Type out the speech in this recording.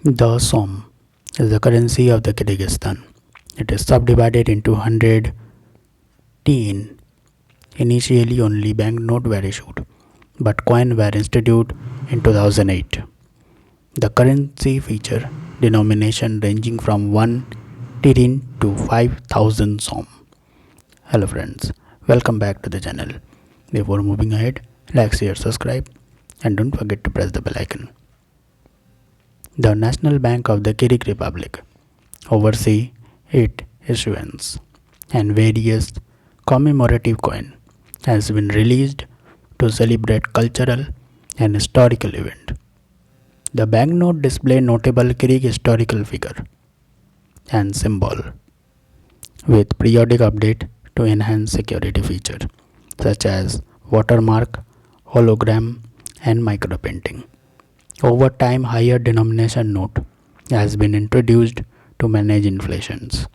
The som is the currency of the Kyrgyzstan. It is subdivided into 100 teen. Initially only banknote were issued, but coin were instituted in 2008. The currency feature denomination ranging from 1 tirin to 5000 som. Hello friends, welcome back to the channel. Before moving ahead, like, share, subscribe and don't forget to press the bell icon. The National Bank of the Kyrgyz Republic oversees its issuance, and various commemorative coin has been released to celebrate cultural and historical event. The banknote display notable Kyrgyz historical figure and symbol with periodic update to enhance security feature such as watermark, hologram and micropainting. Over time, higher denomination note has been introduced to manage inflations.